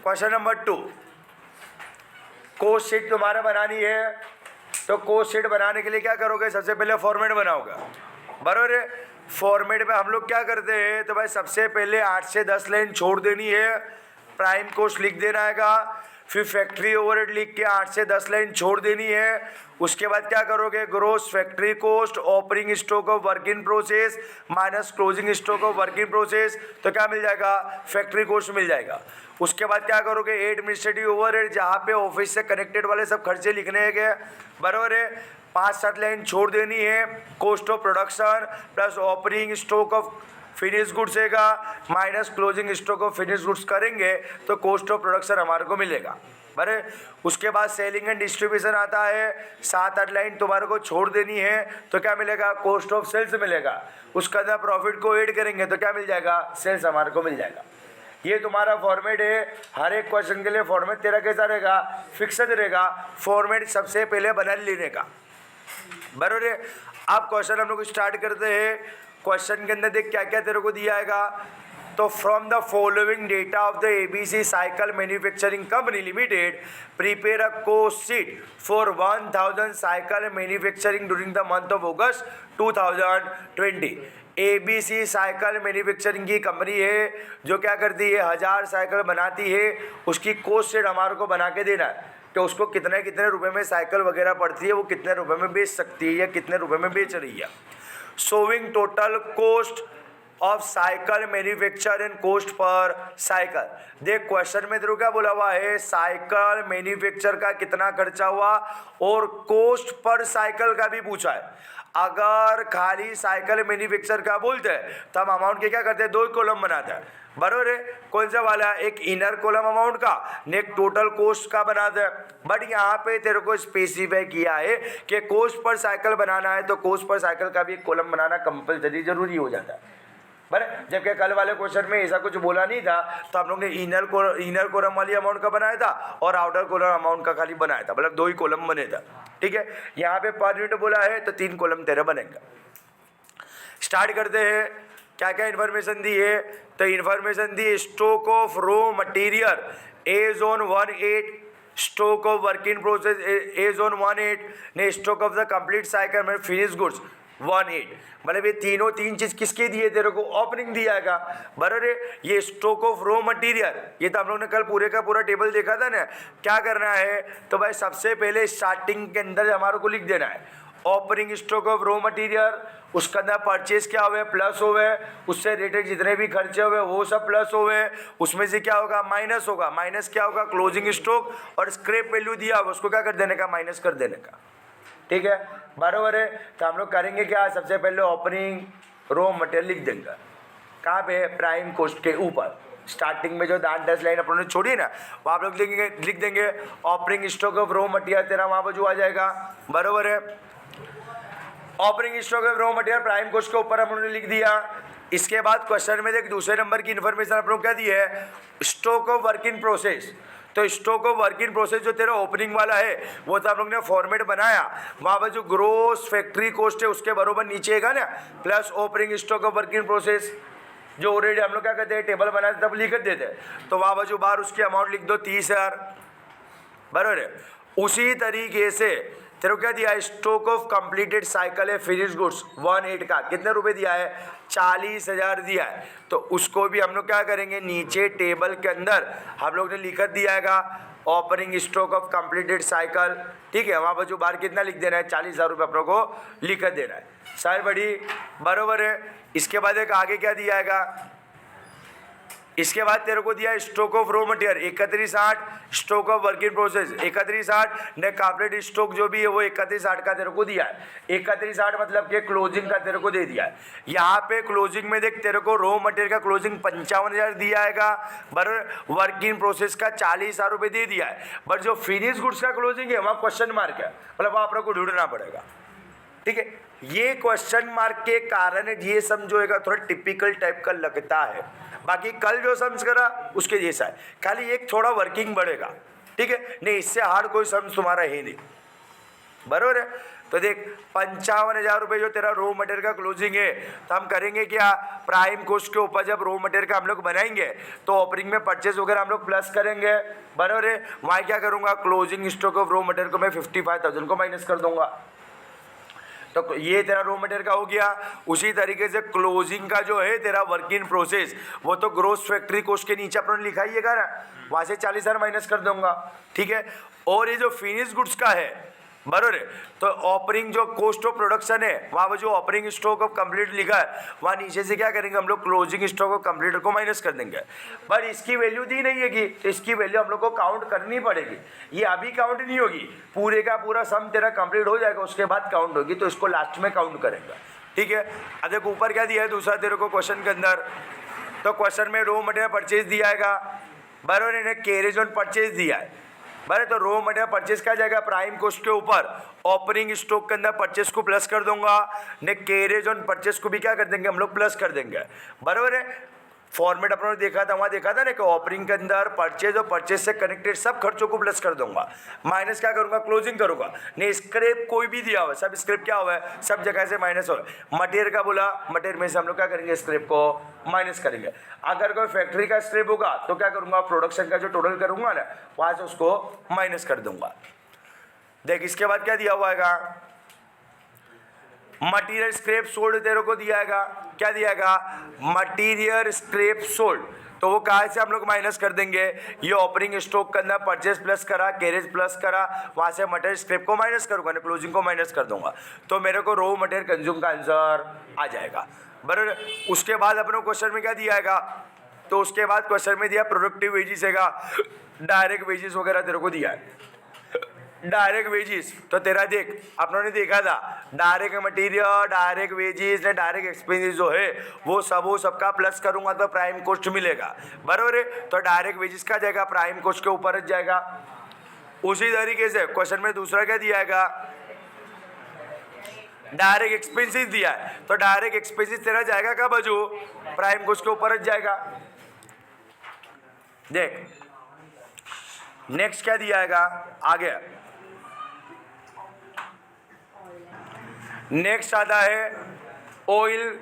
Question number 2, coast sheet तुम्हारा बनानी है तो कोस्ट शीट बनाने के लिए क्या करोगे, सबसे पहले फॉर्मेट बनाओगे, बराबर है। फॉर्मेट में हम लोग क्या करते हैं, तो भाई सबसे पहले 8 से 10 लाइन छोड़ देनी है, प्राइम कोस्ट लिख देना हैगा, फिर फैक्ट्री ओवरहेड लिख के 8 से 10 लाइन छोड़ देनी है। उसके बाद क्या करोगे, gross factory cost, opening stock of work in process minus closing stock of work in process, तो क्या मिल जाएगा, फैक्ट्री कोस्ट मिल जाएगा। उसके बाद क्या करोगे, एडमिनिस्ट्रेटिव ओवरहेड, जहाँ पे ऑफिस से कनेक्टेड वाले सब खर्चे लिखने हैं, बराबर है, 5-7 लाइन छोड़ देनी है। Cost of production plus opening stock of finish goods हैगा minus closing stock of finish goods करेंगे तो कॉस्ट ऑफ प्रोडक्शन हमारे को मिलेगा, बरे। उसके बाद सेलिंग एंड डिस्ट्रीब्यूशन आता है, 7-8 लाइन तुम्हारे को छोड़ देनी है तो क्या मिलेगा, कॉस्ट ऑफ सेल्स मिलेगा। उसके अंदर प्रॉफिट को ऐड करेंगे तो क्या मिल जाएगा, सेल्स हमारे को मिल जाएगा। ये तुम्हारा फॉर्मेट है। हर एक क्वेश्चन के लिए फॉर्मेट तेरा कैसा रहेगा, फिक्सड रहेगा। फॉर्मेट सबसे पहले बना लेने का, बराबर है। अब क्वेश्चन हम लोग स्टार्ट करते हैं। क्वेश्चन के अंदर देख क्या क्या तेरे को दिया आएगा, तो from the following data of the ABC cycle manufacturing company limited prepare a cost sheet for 1000 cycle manufacturing during the month of August 2020। ABC cycle manufacturing की कंपनी है जो क्या करती है, 1000 साइकिल बनाती है। उसकी कोस्ट शीट हमारे को बना के देना है कि उसको कितने कितने रुपए में साइकिल वगैरह पड़ती है, वो कितने रुपए में बेच सकती है या कितने रुपए में बेच रही है। Showing total cost of cycle manufacture and cost per cycle. देख क्वेश्चन में तेरे को क्या बोला हुआ है, साइकिल मैन्युफैक्चर का कितना खर्चा हुआ और कोस्ट पर साइकिल का भी पूछा है। अगर खाली साइकिल मैन्युफैक्चर का बोलते हैं तो हम अमाउंट के क्या करते हैं, 2 कॉलम बनाते हैं, बराबर है। कौन सा वाला, एक इनर कॉलम अमाउंट का, एक टोटल कोस्ट का बनाते हैं। बट यहाँ पे तेरे को स्पेसिफाई किया है कि कोस्ट पर साइकिल बनाना है तो कोस्ट पर साइकिल का भी एक कॉलम बनाना कंपलसरी जरूरी हो जाता है, बराबर। जबकि कल वाले क्वेश्चन में ऐसा कुछ बोला नहीं था तो हम लोग ने इनर कॉलम वाली अमाउंट का बनाया था और आउटर कॉलम अमाउंट का खाली बनाया था, मतलब 2 ही कॉलम बने था, ठीक है। यहाँ पे पर यूनिट बोला है तो 3 कॉलम तेरे बनेंगे। स्टार्ट करते हैं। क्या क्या इन्फॉर्मेशन दी है, तो इन्फॉर्मेशन दी stock of raw material as on 1/8, stock of work in process as on 1/8 ने, stock of the complete cycle में फिनिश गुड्स 1/8। मतलब ये तीन चीज किसके दिए, तेरे को ओपनिंग दिया है, बराबर है। ये स्टॉक ऑफ रॉ मटेरियल, ये तो हम लोग ने कल पूरे का पूरा टेबल देखा था ना। क्या करना है, तो भाई सबसे पहले स्टार्टिंग के अंदर हमारे को लिख देना है opening stock of raw material, उसके अंदर परचेज क्या हुए, प्लस हुए, उससे रिलेटेड जितने भी खर्चे हुए वो सब प्लस हुए, उसमें से क्या होगा, माइनस होगा। माइनस क्या होगा, क्लोजिंग स्टॉक, और स्क्रैप वैल्यू दिया होगा उसको क्या कर देने का, माइनस कर देने का, ठीक है, बराबर है। तो हम लोग करेंगे क्या, सबसे पहले ओपनिंग रॉ मटेरियल लिख देंगे, कहाँ पे, प्राइम कोस्ट के ऊपर। स्टार्टिंग में जो 10 लाइन अपने छोड़ी ना, वहाँ आप लोग लिख देंगे opening stock of raw material, तेरा वहाँ बाजू आ जाएगा, बराबर है। Opening stock of raw material prime cost के ऊपर हम लोगों ने लिख दिया। इसके बाद क्वेश्चन में देख दूसरे नंबर की इन्फॉर्मेशन आप लोग क्या दी है, stock of work in process. तो stock of work in process जो तेरा ओपनिंग वाला है वो तो आप लोग ने फॉर्मेट बनाया, वहाँ पर जो ग्रोस फैक्ट्री कोस्ट है उसके बरोबर नीचे है ना, plus opening stock of work in process, जो ऑलरेडी हम लोग क्या कहते हैं टेबल बनाते तब लिख देते हैं। तो वहाँ बाजू बाहर उसकी अमाउंट लिख दो 30,000, बराबर है। उसी तरीके से तेरे को क्या दिया है, स्टॉक ऑफ कंप्लीटेड साइकिल है फिनिश गुड्स 1/8 का कितने रुपए दिया है, 40,000 दिया है। तो उसको भी हम लोग क्या करेंगे, नीचे टेबल के अंदर हम लोग ने लिख दिया है opening stock of completed cycle, ठीक है। वहाँ पर जो बाहर कितना लिख देना है, 40,000 रुपये अपनों को लिख देना है, सारी बड़ी बराबर है। इसके बाद एक आगे क्या दिया है, इसके बाद तेरे को दिया stock of raw material 31,8, stock of work in process 31,8 ने, कंप्लीट स्टॉक जो भी है वो 31,8 का तेरे को दिया है। 31,8 मतलब कि क्लोजिंग का तेरे को दे दिया है। यहाँ पे क्लोजिंग में देख तेरे को रॉ मटेरियल का क्लोजिंग 55,000 दिया है, बराबर। वर्क इन प्रोसेस का 40,000 रुपये दे दिया है, बट जो फिनिश गुड्स का क्लोजिंग है वहाँ क्वेश्चन मार्क है, मतलब वहाँ आप को ढूंढना पड़ेगा, ठीक है। ये क्वेश्चन मार्क के कारण ये समझोएगा थोड़ा टिपिकल टाइप का लगता है, बाकी कल जो समझ करा उसके जैसा है, खाली एक थोड़ा वर्किंग बढ़ेगा, ठीक है। नहीं इससे हार्ड कोई समझ तुम्हारा है नहीं, बराबर है। तो देख 55,000 रुपये जो तेरा रॉ मटेरियल का क्लोजिंग है, तो हम करेंगे क्या, प्राइम कॉस्ट के ऊपर जब रॉ मटेरियल का हम लोग बनाएंगे तो ओपनिंग में परचेज वगैरह हम लोग प्लस करेंगे, बराबर है। वहाँ क्या करूँगा, closing stock of raw material को मैं 55,000 को माइनस कर दूंगा। तो ये तेरा रॉ मटेरियल का हो गया। उसी तरीके से क्लोजिंग का जो है तेरा वर्क इन प्रोसेस, वो तो ग्रोस फैक्ट्री कॉस्ट के नीचे अपने लिखाइएगा ना, वहाँ से 40,000 माइनस कर दूंगा, ठीक है। और ये जो फिनिश गुड्स का है, बराबर है, तो ऑपरिंग जो कॉस्ट ऑफ प्रोडक्शन है, वहाँ पर जो ऑपरिंग स्टॉक ऑफ कंप्लीट लिखा है, वहाँ नीचे से क्या करेंगे हम लोग, क्लोजिंग स्टॉक ऑफ कंप्लीट को माइनस कर देंगे। पर इसकी वैल्यू दी नहीं है कि, तो इसकी वैल्यू हम लोग को काउंट करनी पड़ेगी। ये अभी काउंट नहीं होगी, पूरे का पूरा सम तेरा कंप्लीट हो जाएगा उसके बाद काउंट होगी, तो इसको लास्ट में काउंट करेंगे, ठीक है। अब देखो ऊपर क्या दिया है दूसरा तेरे को क्वेश्चन के अंदर, तो क्वेश्चन में रॉ मटेरियल परचेज दिया है, बराबर, इन्हें कैरेज ऑन परचेज दिया है, बराबर। तो रॉ मटेरियल परचेज क्या जाएगा, प्राइम कॉस्ट के ऊपर ओपनिंग स्टॉक के अंदर परचेज को प्लस कर दूंगा, ने कैरेज ऑन परचेज को भी क्या कर देंगे हम लोग, प्लस कर देंगे, बराबर है। फॉर्मेट अपने देखा था, वहाँ देखा था ना कि ओपनिंग के अंदर परचेज और परचेज से कनेक्टेड सब खर्चों को प्लस कर दूंगा, माइनस क्या करूंगा, क्लोजिंग करूंगा। नहीं स्क्रैप कोई भी दिया हुआ है, सब स्क्रैप क्या हुआ है, सब जगह से माइनस हो। मटेरियल का बोला, मटेरियल में से हम लोग क्या करेंगे, स्क्रैप को माइनस करेंगे। अगर कोई फैक्ट्री का स्क्रैप होगा तो क्या करूंगा, प्रोडक्शन का जो टोटल करूंगा ना, वहाँ से उसको माइनस कर दूंगा। देख इसके बाद क्या दिया हुआ है, मटीरियल स्क्रैप सोल्ड तेरे को दिया है, क्या दिया है, मटीरियल स्क्रैप सोल्ड, तो वो कहाँ से हम लोग माइनस कर देंगे, ये ओपनिंग स्टॉक के अंदर परचेज प्लस करा, कैरेज प्लस करा, वहाँ से मटेरियल स्क्रैप को माइनस करूँगा, क्लोजिंग को माइनस कर दूंगा, तो मेरे को रॉ मटेरियल कंज्यूम का आंसर आ जाएगा, बराबर। उसके बाद अपने क्वेश्चन में क्या दिया है, तो उसके बाद क्वेश्चन में दिया प्रोडक्टिव वेजेस है, डायरेक्ट वेजेस वगैरह तेरे को दिया है। डायरेक्ट वेजेस तो तेरा देख अपनों ने देखा था, डायरेक्ट मटेरियल, डायरेक्ट वेजेस ने डायरेक्ट एक्सपेंसेस जो है वो सबका प्लस करूंगा तो प्राइम कॉस्ट मिलेगा, बराबर है। तो डायरेक्ट वेजेस का जाएगा, प्राइम कॉस्ट के ऊपर जाएगा। उसी तरीके से क्वेश्चन में दूसरा क्या दिया है, डायरेक्ट एक्सपेंसेस दिया है, तो डायरेक्ट एक्सपेंसेस तेरा जाएगा क्या बाजू, प्राइम कॉस्ट के ऊपर जाएगा। देख नेक्स्ट क्या दिया है आगे, नेक्स्ट आता है ऑयल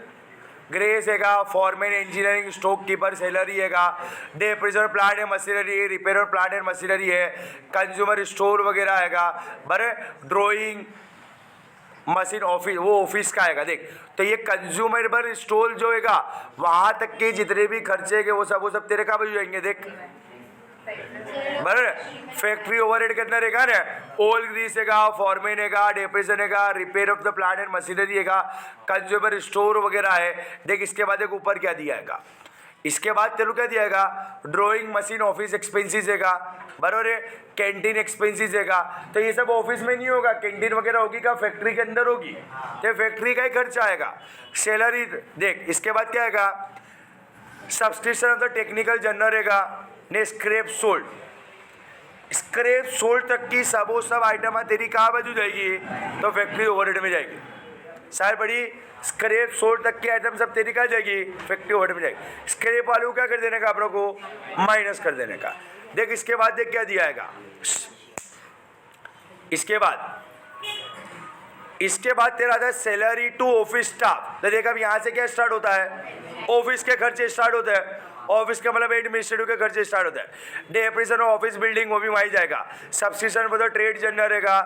ग्रेस हैगा, foreman engineering stock keeper salary हैगा, डेप्रिजर प्लांट एंड मशीनरी है, रिपेयर प्लांट एंड मशीनरी है, कंज्यूमर स्टोर वगैरह हैगा, बरे ड्राइंग मशीन ऑफिस, वो ऑफिस का हैगा। देख तो ये कंज्यूमरेबल स्टोर जो हैगा वहाँ तक के जितने भी खर्चे है वो सब तेरे कहाँ बच जाएंगे, देख बराबर। फैक्ट्री ओवरहेड के अंदर हैगा ना, ऑयल ग्रीस हैगा, फॉरमैन हैगा, डेप्रेशन हैगा, repair of the plant and machinery हैगा, कंज्यूमर स्टोर वगैरह है। देख इसके बाद एक ऊपर क्या दिया हैगा, इसके बाद तेरे को क्या दिया हैगा, ड्राइंग मशीन ऑफिस एक्सपेंसेस हैगा, बराबर है, कैंटीन एक्सपेंसेस हैगा। तो ये सब ऑफिस में नहीं होगा, कैंटीन वगैरह होगी क्या, फैक्ट्री के अंदर होगी, तो फैक्ट्री का ही खर्चा आएगा। सैलरी देख इसके बाद क्या आएगा, subscription of the technical journal हैगा, ने स्क्रैप सोल्ड, स्क्रैप सोल्ड तक की सब आइटम तेरी कहाँ बाजू जाएगी, तो फैक्ट्री ओवरहेड में जाएगी। सारी बड़ी स्क्रैप सोल्ड तक की आइटम सब तेरी कहाँ जाएगी, फैक्ट्री ओवरहेड में जाएगी। स्क्रैप वालों क्या कर देने का, आप लोग को माइनस कर देने का। देख इसके बाद देख क्या दिया है, इसके बाद तेरा आता है सैलरी टू ऑफिस स्टाफ। तो देख अब यहाँ से क्या स्टार्ट होता है, ऑफिस के खर्चे स्टार्ट होते हैं, ऑफिस का मतलब एडमिनिस्ट्रेटिव के खर्चे स्टार्ट होता है। डेप्रिसिएशन ऑफ ऑफिस बिल्डिंग वो भी वहीं जाएगा, subscription for the trade journal रहेगा,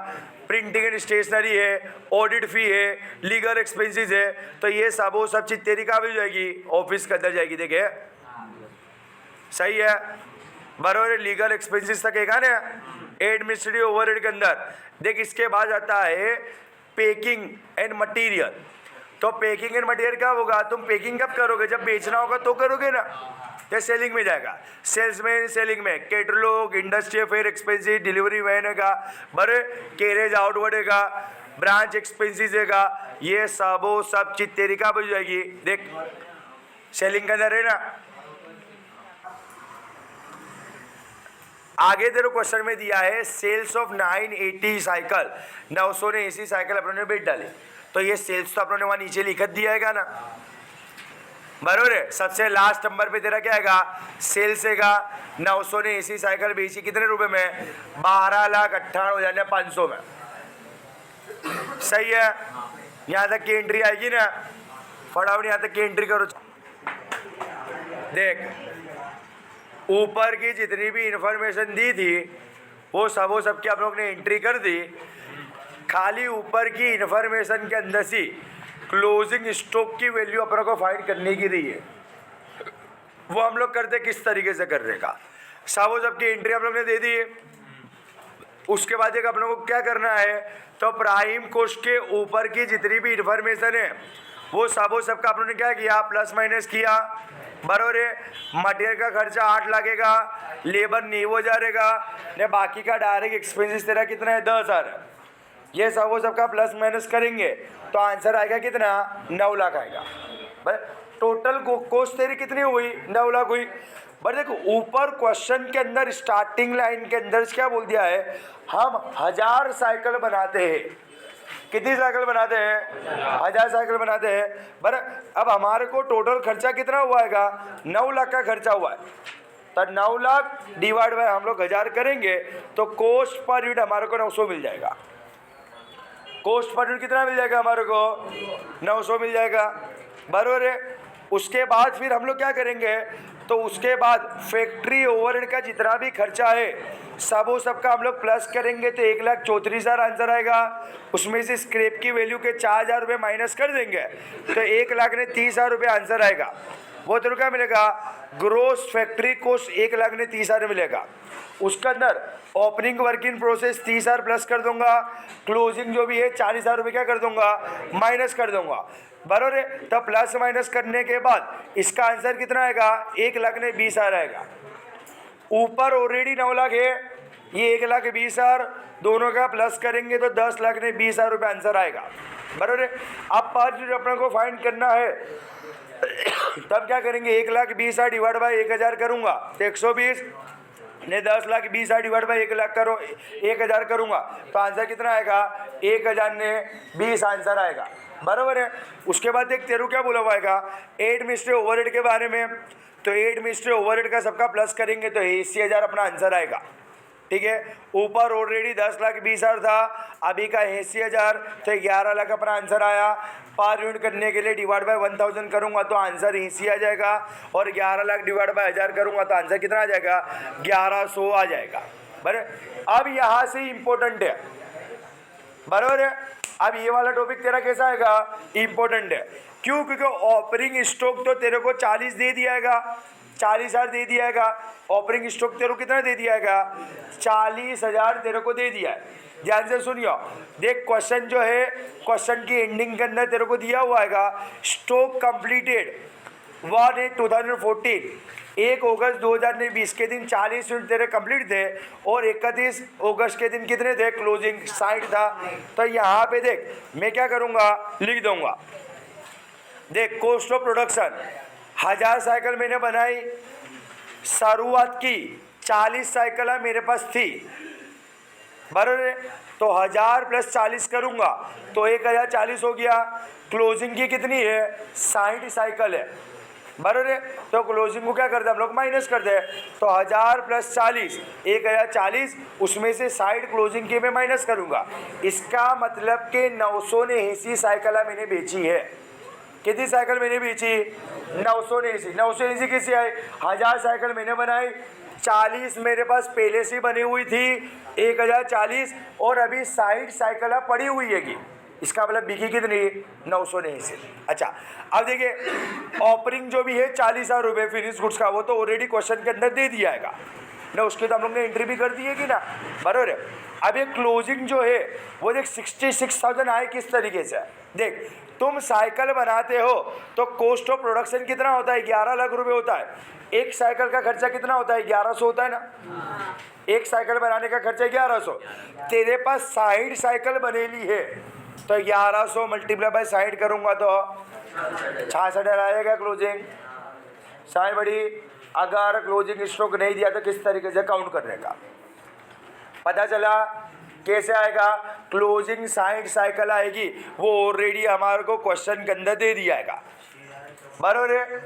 प्रिंटिंग एंड स्टेशनरी है, ऑडिट फी है, लीगल एक्सपेंसेस है। तो ये सब चीज तेरी कहाँ भी जाएगी, ऑफिस के अंदर जाएगी। देखिए सही है, बराबर। लीगल एक्सपेंसेस तक है ना एडमिनिस्ट्रेटिव ओवरहेड के अंदर। देख इसके बाद आता है पैकिंग एंड मटेरियल। तो पैकिंग एंड मटेरियल क्या होगा, तुम पैकिंग कब करोगे, जब बेचना होगा तो करोगे ना, तो सेलिंग में जाएगा। सेल्समैन सेलिंग में catalogue, industry affair expenses, delivery van हैगा, बड़े कैरेज आउटवर्ड हैगा, ब्रांच एक्सपेंसिस हैगा। ये सब चीज तेरी कहाँ बच जाएगी, देख सेलिंग के अंदर है ना। आगे तेरे क्वेश्चन में दिया है सेल्स ऑफ 980 साइकिल, 980 साइकिल अपनों ने बेच डाली। तो ये सेल्स तो अपनों ने वहां नीचे लिख दिया है ना, बरोबर है। सबसे लास्ट नंबर पे तेरा क्या आएगा, सेल्स हैगा 980 साइकिल बेची कितने रुपए में, 12,98,500 में। सही है, यहाँ तक की एंट्री आएगी ना, फटाफट यहाँ तक की एंट्री करो। देख ऊपर की जितनी भी इंफॉर्मेशन दी थी वो सबकी आप लोग ने एंट्री कर दी। खाली ऊपर की इंफॉर्मेशन के अंदर से क्लोजिंग स्टॉक की वैल्यू अपनों को फाइंड करने की रही है। वो हम लोग करते किस तरीके से करने का, सबकी एंट्री हम लोग ने दे दी। उसके बाद एक अपनों को क्या करना है, तो प्राइम कोस्ट के ऊपर की जितनी भी इंफॉर्मेशन है वो सबका अपनों ने क्या किया, प्लस माइनस किया। बराबर है, मटेरियल का खर्चा 8 लगेगा, लेबर नहीं हो जाएगा ने, बाकी का डायरेक्ट एक्सपेंसेस तेरा कितना है 10,000 है। ये सबका प्लस माइनस करेंगे तो आंसर आएगा कितना, 9 लाख आएगा। बस टोटल कोस्ट तेरी कितनी हुई, 9 लाख हुई। बट देखो ऊपर क्वेश्चन के अंदर स्टार्टिंग लाइन के अंदर क्या बोल दिया है, हम 1000 साइकिल बनाते हैं। कितनी साइकिल बनाते हैं, 1000 साइकिल बनाते हैं। पर अब हमारे को टोटल खर्चा कितना हुआ है, 9 लाख का खर्चा हुआ है। तो 9 लाख डिवाइड बाय हम लोग 1000 करेंगे तो कोस्ट पर यूनिट हमारे को 900 मिल जाएगा। कोस्ट पर यूनिट कितना मिल जाएगा हमारे को, 900 मिल जाएगा। बराबर है। उसके बाद फिर हम लोग क्या करेंगे, तो उसके बाद फैक्ट्री ओवरहेड का जितना भी खर्चा है सबका हम लोग प्लस करेंगे तो 1,34,000 आंसर आएगा। उसमें से स्क्रैप की वैल्यू के 4,000 रुपये माइनस कर देंगे तो 1,30,000 रुपये आंसर आएगा। वो तो क्या मिलेगा, ग्रोस फैक्ट्री कोस्ट 1,30,000 मिलेगा। उसके अंदर opening work in process 30,000 plus कर दूंगा, क्लोजिंग जो भी है 40,000 रुपये क्या कर दूंगा, माइनस कर दूंगा। बराबर है। तो प्लस माइनस करने के बाद इसका आंसर कितना आएगा, 1,20,000 आएगा। ऊपर ऑलरेडी 9 लाख है, ये 1,20,000 दोनों का प्लस करेंगे तो 10,20,000 रुपये आंसर आएगा। बराबर है। अब पर यूनिट अपने को फाइंड करना है तब क्या करेंगे, 1,20,000 डिवाइड बाय 1,000 करूंगा तो 120 ने 10,20,000 डिवाइड बाय 1,00,000 करो 1,000 करूंगा तो आंसर कितना आएगा, 1,020 आंसर आएगा। बराबर है। उसके बाद एक तेरू क्या बोला हुआ आएगा, एडमिनिस्ट्रेटिव ओवरहेड के बारे में। तो एडमिनिस्ट्रेटिव ओवरहेड का सबका प्लस करेंगे तो 80,000 अपना आंसर आएगा। ठीक है। ऊपर ऑलरेडी 10,20,000 था, अभी का 80,000 तो 11 लाख अपना आंसर आया। पर यूनिट करने के लिए डिवाइड बाय 1000 करूंगा तो आंसर 80 आ जाएगा, और 11 लाख डिवाइड बाय 1000 करूंगा तो आंसर कितना आ जाएगा, 1100 आ जाएगा। बराबर। अब यहाँ से इंपॉर्टेंट है। बराबर है। अब ये वाला टॉपिक तेरा कैसा आएगा, इंपॉर्टेंट है। क्यों, क्योंकि ओपनिंग स्टॉक तो तेरे को 40 दे दिया है, 40,000 दे दिया है। ओपनिंग स्टॉक तेरे को कितना दे दिया है, 40,000 तेरे को दे दिया है। ध्यान से सुनियो, देख क्वेश्चन जो है, क्वेश्चन की एंडिंग के अंदर तेरे को दिया हुआ है स्टॉक कंप्लीटेड 1/8/2014, 1 अगस्त 2020 के दिन 40 यूनिट तेरे कंप्लीट थे, और 31 अगस्त के दिन कितने थे, क्लोजिंग 60 था। तो यहाँ पे देख मैं क्या करूँगा, लिख दूंगा। देख कॉस्ट ऑफ प्रोडक्शन 1000 साइकिल मैंने बनाई, शुरुआत की 40 साइकिल मेरे पास थी। बराबर है। तो 1000 प्लस 40 करूँगा तो 1,040 हो गया। क्लोजिंग की कितनी है, 60 साइकिल है। बराबर है। तो क्लोजिंग को क्या करते हैं हम लोग, माइनस करते हैं। तो 1000 प्लस 40 1,040, उसमें से 60 क्लोजिंग की मैं माइनस करूँगा। इसका मतलब कि 980 साइकिल मैंने बेची है। कितनी साइकिल मैंने बेची, 980। 980 किसी आई, 1000 साइकिल मैंने बनाई, 40 मेरे पास पहले से बनी हुई थी 1,040, और अभी 60 साइकिल पड़ी हुई है। इसका मतलब बिकी कितनी, 980। अच्छा अब देखिए ऑपरिंग जो भी है 40,000 रुपये फिनिश गुड्स का, वो तो ऑलरेडी क्वेश्चन के अंदर दे दिया है ना, उसके तो हम लोग ने एंट्री भी कर दी है कि ना। बराबर है। अब ये क्लोजिंग जो है वो देख 66,000 आए किस तरीके से। देख तुम साइकिल बनाते हो तो कॉस्ट ऑफ प्रोडक्शन कितना होता है, 11 लाख रुपए होता है। एक साइकिल का खर्चा कितना होता है, 1100 होता है ना। एक साइकिल बनाने का खर्चा 1100, तेरे पास 60 साइकिल बनेली है तो 1100 मल्टीप्लाई बाय 60 करूँगा तो 66 आएगा क्लोजिंग। साइड बड़ी, अगर क्लोजिंग स्टॉक नहीं दिया तो किस तरीके से काउंट करने का पता चला, कैसे आएगा, क्लोजिंग 60 साइकिल आएगी, वो ऑलरेडी हमारे को क्वेश्चन के अंदर दे दिया है। बराबर है।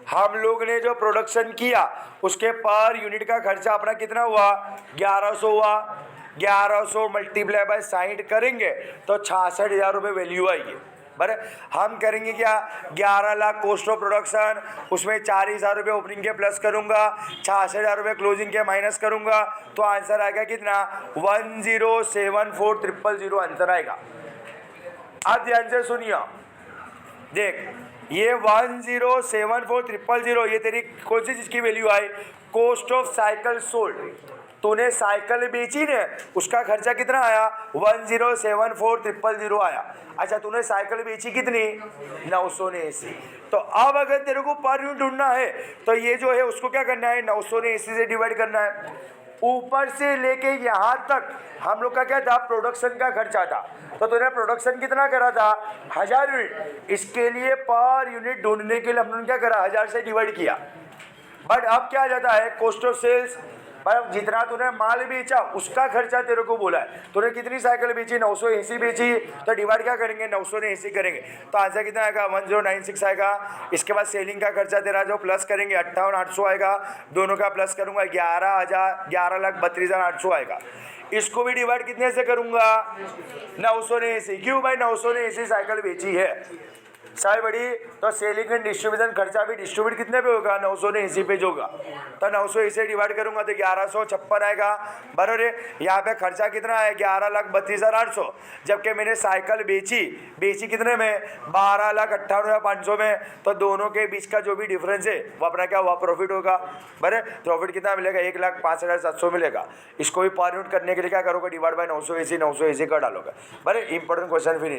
हम लोग ने जो प्रोडक्शन किया उसके पर यूनिट का खर्चा अपना कितना हुआ, 1100 हुआ। 1100 मल्टीप्लाई बाय 60 करेंगे तो 66,000 रुपये वैल्यू आएगी। बराबर, हम करेंगे क्या, 11 लाख कॉस्ट ऑफ प्रोडक्शन, उसमें 40,000 रुपये ओपनिंग के प्लस करूंगा, 66,000 रुपये क्लोजिंग के माइनस करूंगा, तो आंसर आएगा कितना, 10,74,000 आंसर आएगा। अब ध्यान से सुनिए, देख ये 10,74,000 ये तेरी कौन सी चीज की value I, cost of cycle sold. तूने साइकिल बेची ने, उसका खर्चा कितना आया, 10,74,000 आया। अच्छा, तूने साइकिल बेची कितनी, 980। तो अब अगर तेरे को पर यूनिट ढूंढना है तो ये जो है उसको क्या करना है, 980 से डिवाइड करना है। ऊपर से लेके यहाँ तक हम लोग का क्या था, प्रोडक्शन का खर्चा था। तो तूने प्रोडक्शन कितना करा था, 1000 यूनिट। इसके लिए पर यूनिट ढूंढने के लिए हमने क्या करा, 1000 से डिवाइड किया। बट अब क्या आ जाता है, कॉस्ट ऑफ सेल्स, मतलब जितना तूने माल बेचा उसका खर्चा तेरे को बोला है। तूने कितनी साइकिल बेची, 980 बेची, तो डिवाइड क्या करेंगे, 980 करेंगे, तो आंसर कितना आएगा, 1096 आएगा। इसके बाद सेलिंग का खर्चा तेरा जो प्लस करेंगे 58,800 आएगा, दोनों का प्लस करूंगा 11,32,800 आएगा। इसको भी डिवाइड कितने से करूंगा, 980। क्यों भाई, 980 साइकिल बेची है साई बड़ी, तो सेलिंग एंड डिस्ट्रीब्यूशन खर्चा भी डिस्ट्रीब्यूट कितने पे होगा, 980 पे होगा। तो 980 डिवाइड करूंगा तो 1156 आएगा। बराबर है, यहाँ पे खर्चा कितना है, 11,32,800, जबकि मैंने साइकिल बेची कितने में, 12,58,500 में। तो दोनों के बीच का जो भी डिफरेंस है वो अपना क्या हुआ, प्रॉफिट होगा। बराबर, प्रॉफिट कितना मिलेगा, 1,05,700 मिलेगा। इसको भी पर यूनिट करने के लिए क्या करोगे, डिवाइड बाय 980 का डालोगे। बराबर, इंपॉर्टेंट क्वेश्चन फिनिश।